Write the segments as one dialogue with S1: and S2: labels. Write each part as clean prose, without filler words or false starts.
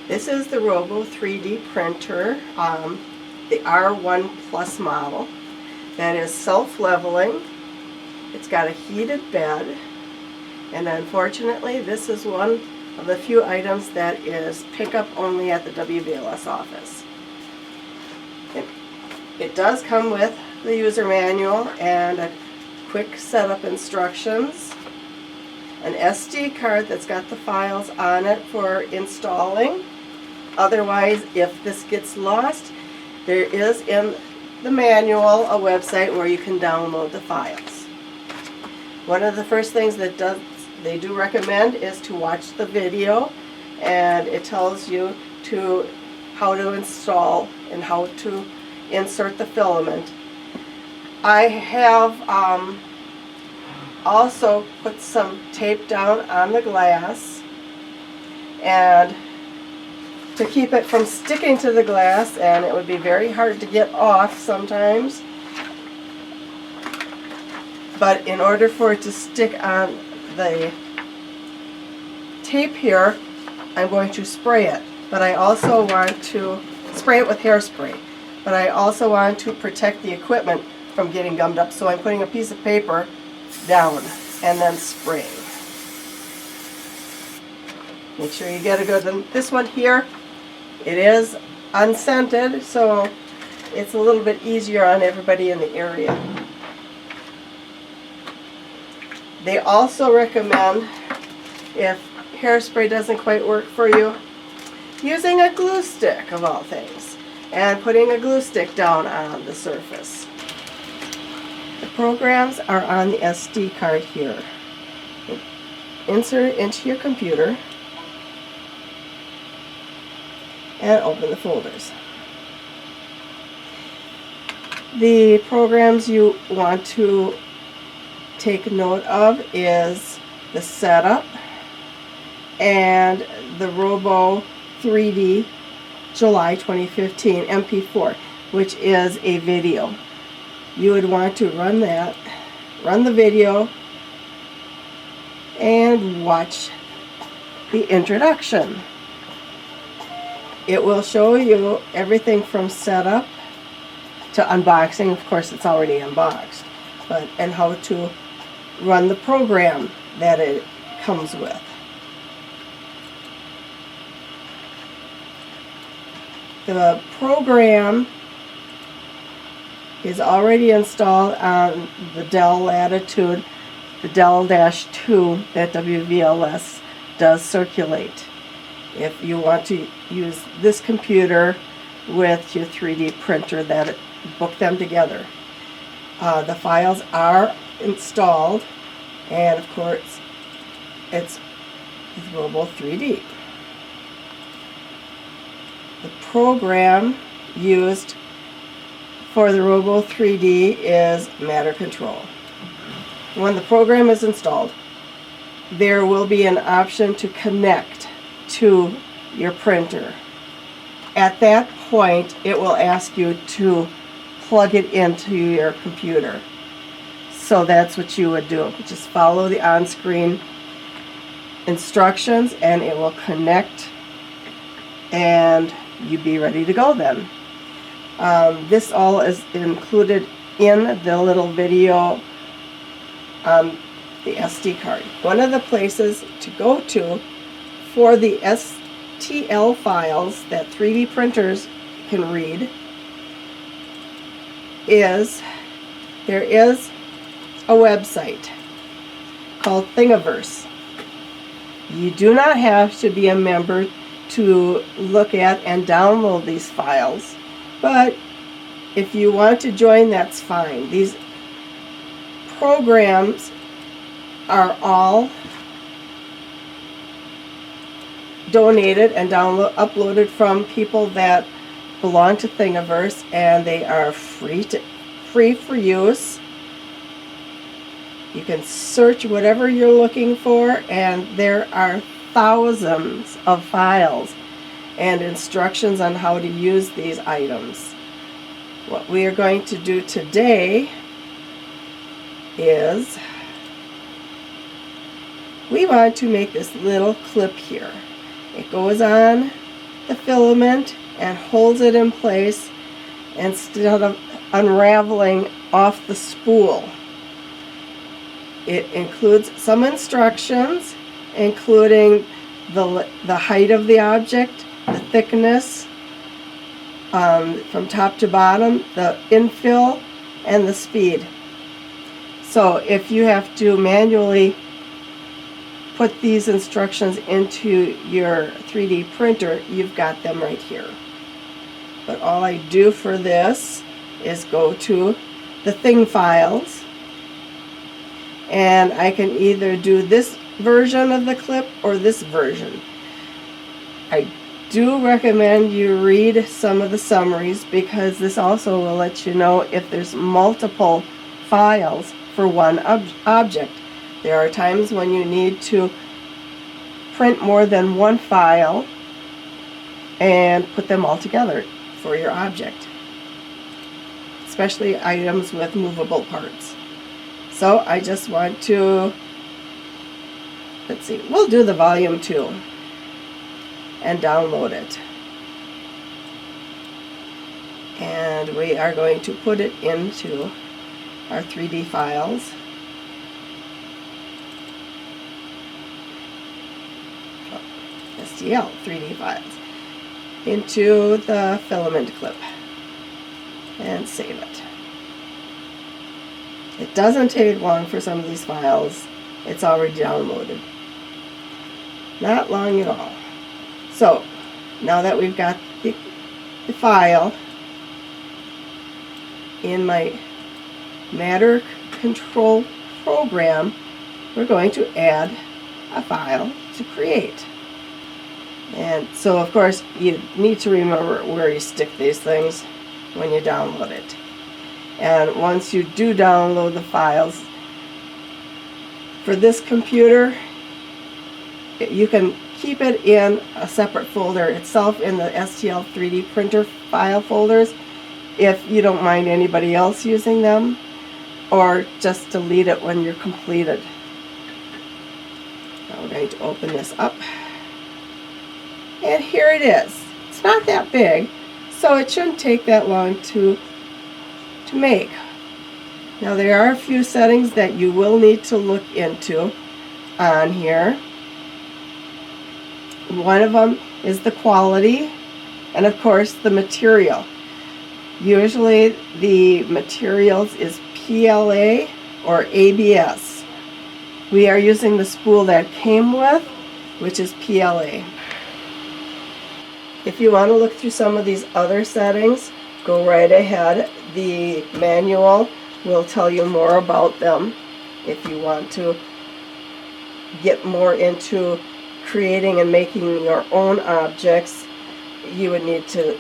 S1: This is the Robo 3D printer, the R1 Plus model, that is self-leveling. It's got a heated bed, and unfortunately this is one of the few items that is pickup only at the WVLS office. It does come with the user manual and a quick setup instructions, an SD card that's got the files on it for installing. Otherwise, if this gets lost, there is in the manual a website where you can download the files. One of the first things that they do recommend is to watch the video, and it tells you how to install and how to insert the filament. I have also put some tape down on the glass and to keep it from sticking to the glass, and it would be very hard to get off sometimes. But in order for it to stick on the tape here, I'm going to spray it. But I also want to spray it with hairspray. But I also want to protect the equipment from getting gummed up, so I'm putting a piece of paper down and then spraying. Make sure you get a good one. This one here, it is unscented, so it's a little bit easier on everybody in the area. They also recommend, if hairspray doesn't quite work for you, using a glue stick of all things, and putting a glue stick down on the surface. The programs are on the SD card here. Insert it into your computer and open the folders. The programs you want to take note of is the setup and the Robo 3D July 2015 MP4, which is a video. You would want to run the video and watch the introduction. It will show you everything from setup to unboxing. Of course, it's already unboxed, and how to run the program that it comes with. The program is already installed on the Dell Latitude, the Dell-2 that WVLS does circulate. If you want to use this computer with your 3D printer, book them together. The files are installed, and of course it's Robo 3D. The program used for the Robo 3D is Matter Control. When the program is installed, there will be an option to connect to your printer. At that point, it will ask you to plug it into your computer. So that's what you would do. Just follow the on-screen instructions and it will connect, and you'd be ready to go then. This all is included in the little video on the SD card. One of the places to go to for the STL files that 3D printers can read is, there is a website called Thingiverse. You do not have to be a member to look at and download these files, but if you want to join, that's fine. These programs are all donated and uploaded from people that belong to Thingiverse, and they are free for use. You can search whatever you're looking for, and there are thousands of files and instructions on how to use these items. What we are going to do today is we want to make this little clip here. It goes on the filament and holds it in place instead of unraveling off the spool. It includes some instructions, including the height of the object, the thickness, from top to bottom, the infill, and the speed. So if you have to manually put these instructions into your 3D printer, you've got them right here. But all I do for this is go to the thing files, and I can either do this version of the clip or this version. I do recommend you read some of the summaries, because this also will let you know if there's multiple files for one object. There are times when you need to print more than one file and put them all together for your object, especially items with movable parts. So I just want to, let's see, we'll do the volume 2 and download it. And we are going to put it into our 3D files. STL 3D files into the filament clip and save it. It doesn't take long for some of these files. It's already downloaded. Not long at all. So now that we've got the file in my matter control program, we're going to add a file to create. And so of course you need to remember where you stick these things when you download it. And once you do download the files, for this computer, you can keep it in a separate folder itself in the STL 3D printer file folders if you don't mind anybody else using them, or just delete it when you're completed. Now we're going to open this up. And here it is. It's not that big, so it shouldn't take that long to make. Now there are a few settings that you will need to look into on here. One of them is the quality, and of course the material. Usually the materials is PLA or ABS. We are using the spool that came with, which is PLA. If you want to look through some of these other settings, go right ahead. The manual will tell you more about them. If you want to get more into creating and making your own objects, you would need to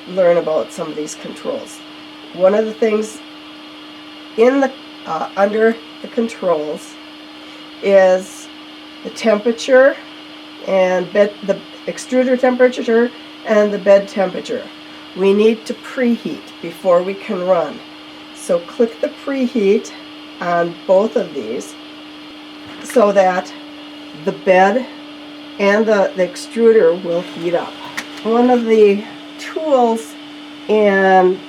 S1: learn about some of these controls. One of the things in the under the controls is the temperature and the extruder temperature and the bed temperature. We need to preheat before we can run. So click the preheat on both of these so that the bed and the extruder will heat up. One of the tools in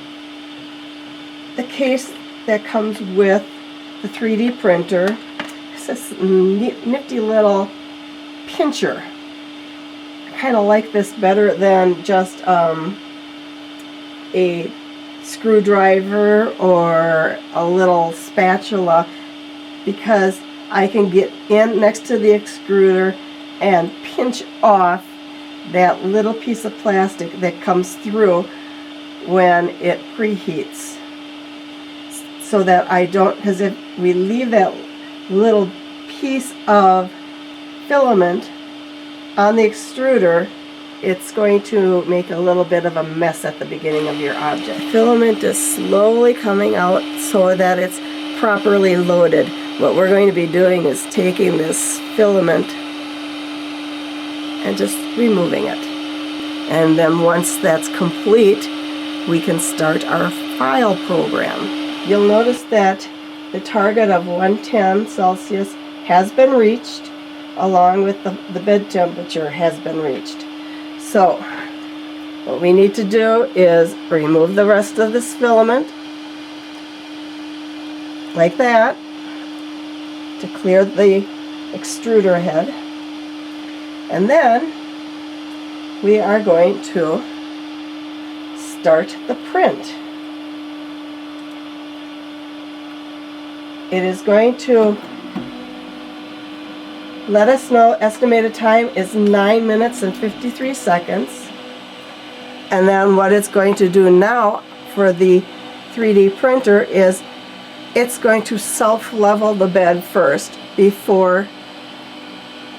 S1: the case that comes with the 3D printer is this nifty little pincher. I kind of like this better than just a screwdriver or a little spatula, because I can get in next to the extruder and pinch off that little piece of plastic that comes through when it preheats, so that I don't, because if we leave that little piece of filament on the extruder, it's going to make a little bit of a mess at the beginning of your object. Filament is slowly coming out so that it's properly loaded. What we're going to be doing is taking this filament and just removing it. And then once that's complete, we can start our file program. You'll notice that the target of 110 Celsius has been reached, along with the bed temperature has been reached. So What we need to do is remove the rest of this filament, like that, to clear the extruder head. And then we are going to start the print. It is going to let us know estimated time is 9 minutes and 53 seconds. And then what it's going to do now for the 3D printer is it's going to self-level the bed first before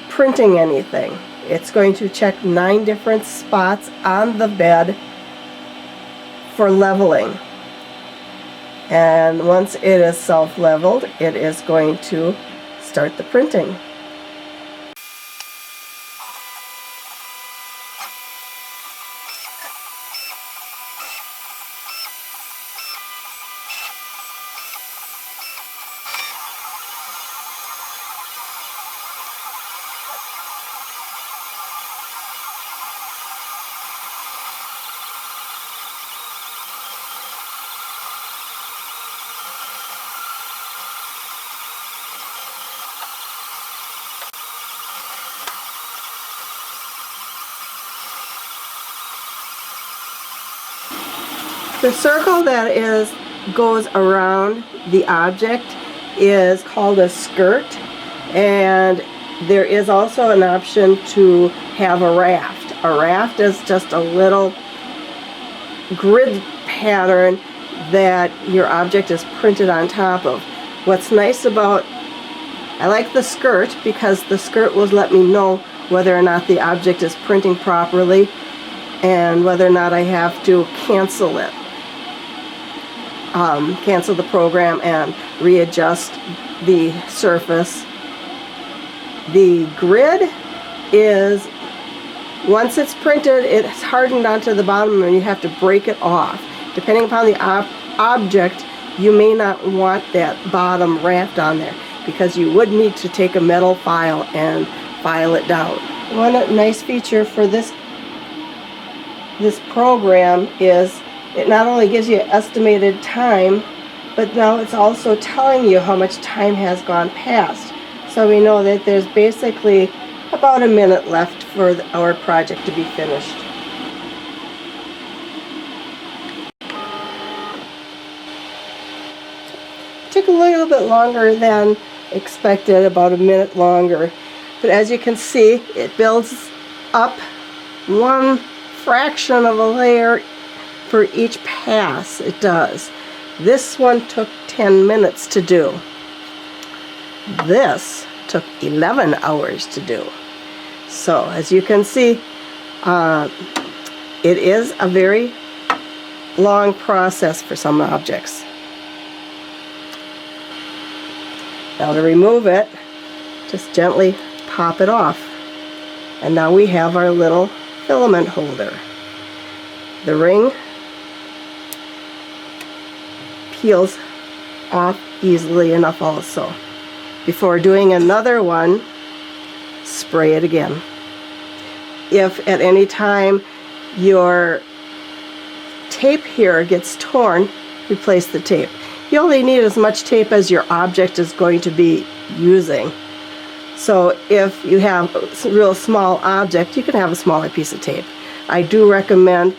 S1: printing anything. It's going to check 9 different spots on the bed for leveling. And once it is self-leveled, it is going to start the printing. The circle that goes around the object is called a skirt, and there is also an option to have a raft. A raft is just a little grid pattern that your object is printed on top of. What's nice about, I like the skirt because the skirt will let me know whether or not the object is printing properly and whether or not I have to cancel it. Cancel the program and readjust the surface. The grid is, once it's printed, it's hardened onto the bottom and you have to break it off. Depending upon the object, you may not want that bottom raft on there because you would need to take a metal file and file it down. One nice feature for this program is it not only gives you estimated time, but now it's also telling you how much time has gone past. So we know that there's basically about a minute left for our project to be finished. Took a little bit longer than expected, about a minute longer. But as you can see, it builds up one fraction of a layer for each pass it does. This one took 10 minutes to do. This took 11 hours to do. So as you can see, it is a very long process for some objects. Now to remove it, just gently pop it off. And now we have our little filament holder. The ring peels off easily enough also. Before doing another one, spray it again. If at any time your tape here gets torn, replace the tape. You only need as much tape as your object is going to be using. So if you have a real small object, you can have a smaller piece of tape. I do recommend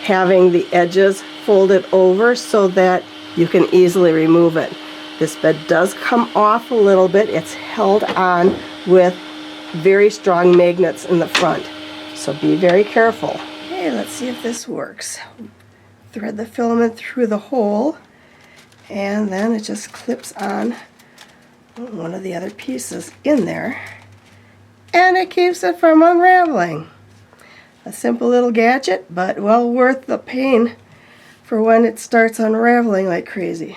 S1: having the edges folded over so that you can easily remove it. This bed does come off a little bit. It's held on with very strong magnets in the front. So be very careful. Okay, let's see if this works. Thread the filament through the hole, and then it just clips on one of the other pieces in there, and it keeps it from unraveling. A simple little gadget, but well worth the pain for when it starts unraveling like crazy.